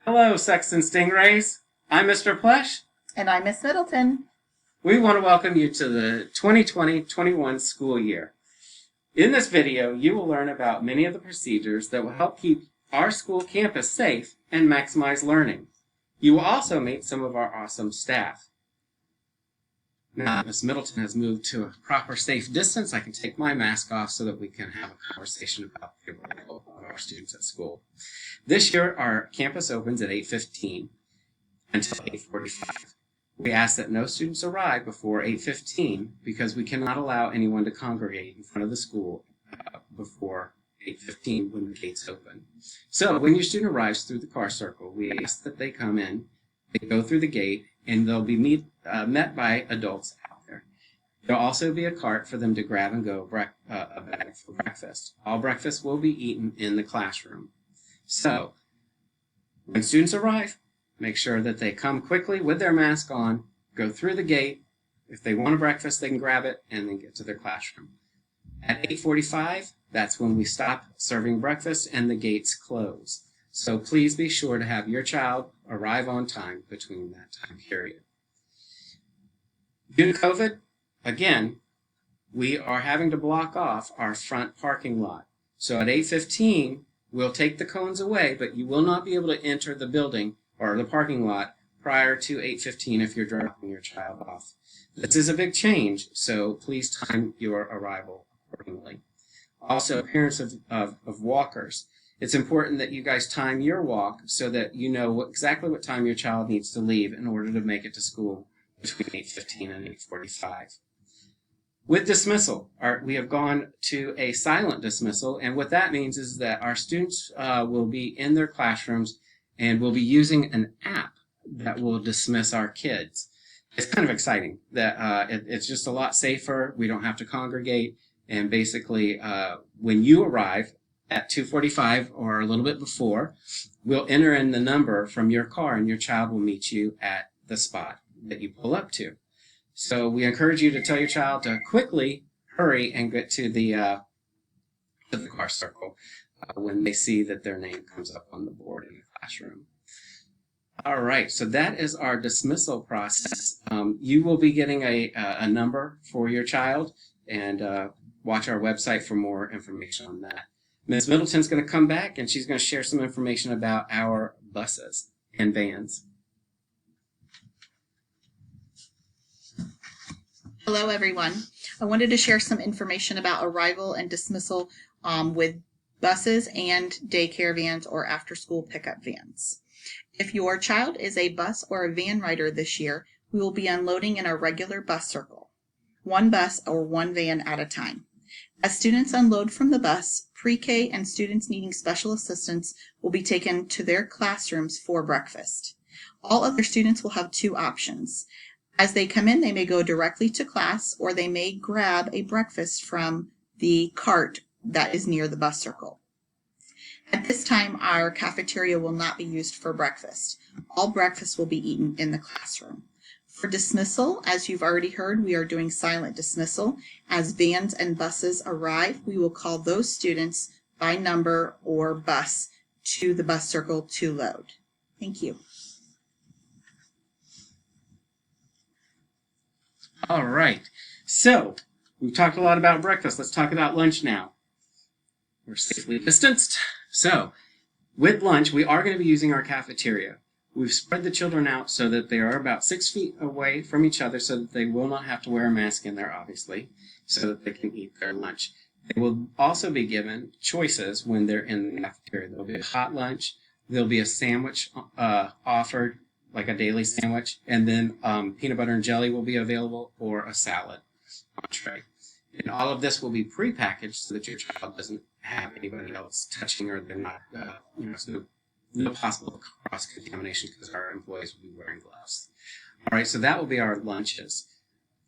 Hello, Sexton Stingrays. I'm Mr. Plesh. And I'm Miss Middleton. We want to welcome you to the 2020-21 school year. In this video, you will learn about many of the procedures that will help keep our school campus safe and maximize learning. You will also meet some of our awesome staff. Now that Miss Middleton has moved to a proper safe distance, I can take my mask off so that we can have a conversation about the arrival of our students at school. This year, our campus opens at 8:15 until 8:45. We ask that no students arrive before 8:15 because we cannot allow anyone to congregate in front of the school before 8:15 when the gates open. So when your student arrives through the car circle, we ask that they come in, they go through the gate, and they'll be met by adults out there. There'll also be a cart for them to grab and go a bag for breakfast. All breakfast will be eaten in the classroom. So when students arrive, make sure that they come quickly with their mask on, go through the gate. If they want a breakfast, they can grab it and then get to their classroom. At 8:45, that's when we stop serving breakfast and the gates close. So please be sure to have your child arrive on time between that time period. Due to COVID, again, we are having to block off our front parking lot. So at 8:15, we'll take the cones away, but you will not be able to enter the building or the parking lot prior to 8:15 if you're dropping your child off. This is a big change, so please time your arrival accordingly. Also, parents of walkers. It's important that you guys time your walk so that you know exactly what time your child needs to leave in order to make it to school between 8:15 and 8:45. With dismissal, we have gone to a silent dismissal, and what that means is that our students will be in their classrooms and we'll be using an app that will dismiss our kids. It's kind of exciting that it's just a lot safer. We don't have to congregate, and basically when you arrive at 2:45 or a little bit before, we'll enter in the number from your car and your child will meet you at the spot that you pull up to. So we encourage you to tell your child to quickly hurry and get to the car circle when they see that their name comes up on the board in the classroom. All right, so that is our dismissal process. You will be getting a number for your child, and watch our website for more information on that. Ms. Middleton's going to come back and she's going to share some information about our buses and vans. Hello, everyone. I wanted to share some information about arrival and dismissal with buses and daycare vans or after-school pickup vans. If your child is a bus or a van rider this year, we will be unloading in our regular bus circle, one bus or one van at a time. As students unload from the bus, pre-K and students needing special assistance will be taken to their classrooms for breakfast. All other students will have two options. As they come in, they may go directly to class, or they may grab a breakfast from the cart that is near the bus circle. At this time, our cafeteria will not be used for breakfast. All breakfast will be eaten in the classroom. For dismissal, as you've already heard, we are doing silent dismissal. As vans and buses arrive, we will call those students by number or bus to the bus circle to load. Thank you. All right, so we've talked a lot about breakfast. Let's talk about lunch now. We're safely distanced. So with lunch, we are going to be using our cafeteria. We've spread the children out so that they are about 6 feet away from each other so that they will not have to wear a mask in there, obviously, so that they can eat their lunch. They will also be given choices when they're in the cafeteria. There'll be a hot lunch. There'll be a sandwich offered, like a daily sandwich, and then peanut butter and jelly will be available, or a salad entree. And all of this will be prepackaged so that your child doesn't have anybody else touching, or they're not, so no possible cross-contamination because our employees will be wearing gloves. All right, so that will be our lunches.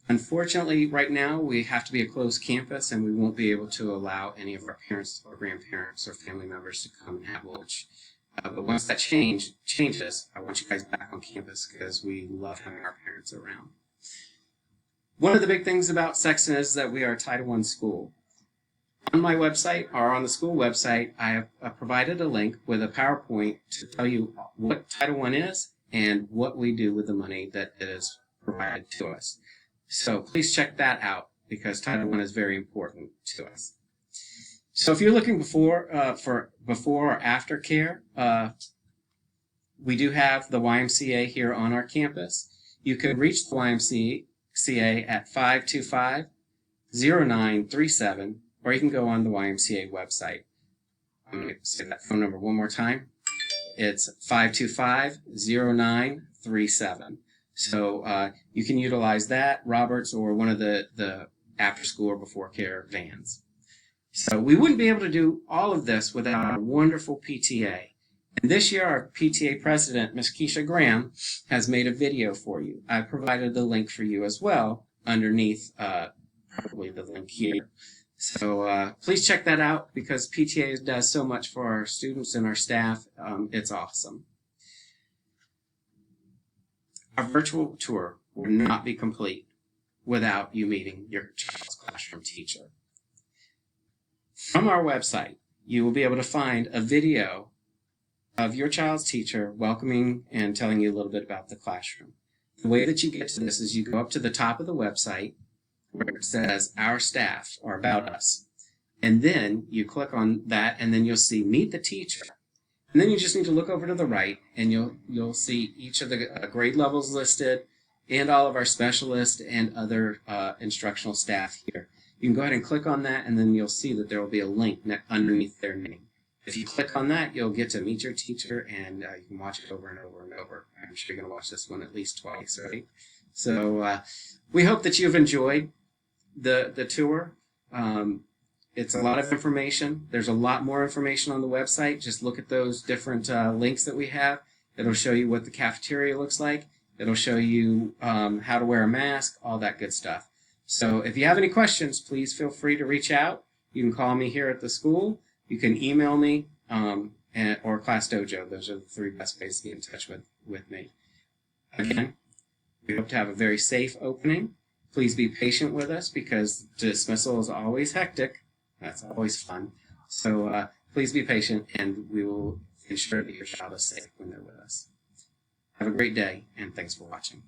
Unfortunately, right now, we have to be a closed campus, and we won't be able to allow any of our parents or grandparents or family members to come and have lunch. But once that changes, I want you guys back on campus because we love having our parents around. One of the big things about Sexton is that we are a Title I school. On my website or on the school website, I have provided a link with a PowerPoint to tell you what Title I is and what we do with the money that is provided to us. So please check that out because Title I is very important to us. So if you're looking for before or after care, we do have the YMCA here on our campus. You can reach the YMCA at 525-0937, or you can go on the YMCA website. I'm going to say that phone number one more time. It's 525-0937. So you can utilize that, Roberts, or one of the after school or before care vans. So we wouldn't be able to do all of this without our wonderful PTA. And this year, our PTA president, Ms. Keisha Graham, has made a video for you. I provided the link for you as well underneath probably the link here. So please check that out because PTA does so much for our students and our staff. It's awesome. Our virtual tour would not be complete without you meeting your child's classroom teacher. From our website, you will be able to find a video of your child's teacher welcoming and telling you a little bit about the classroom. The way that you get to this is you go up to the top of the website where it says Our Staff or About Us. And then you click on that and then you'll see Meet the Teacher. And then you just need to look over to the right and you'll see each of the grade levels listed and all of our specialists and other instructional staff here. You can go ahead and click on that and then you'll see that there will be a link underneath their name. If you click on that, you'll get to meet your teacher, and you can watch it over and over and over. I'm sure you're going to watch this one at least twice, right? So we hope that you've enjoyed the tour. It's a lot of information. There's a lot more information on the website. Just look at those different links that we have. It'll show you what the cafeteria looks like. It'll show you how to wear a mask, all that good stuff. So if you have any questions, please feel free to reach out. You can call me here at the school. You can email me or Class Dojo. Those are the three best ways to get in touch with me. Again, we hope to have a very safe opening. Please be patient with us because dismissal is always hectic. That's always fun. So please be patient, and we will ensure that your child is safe when they're with us. Have a great day, and thanks for watching.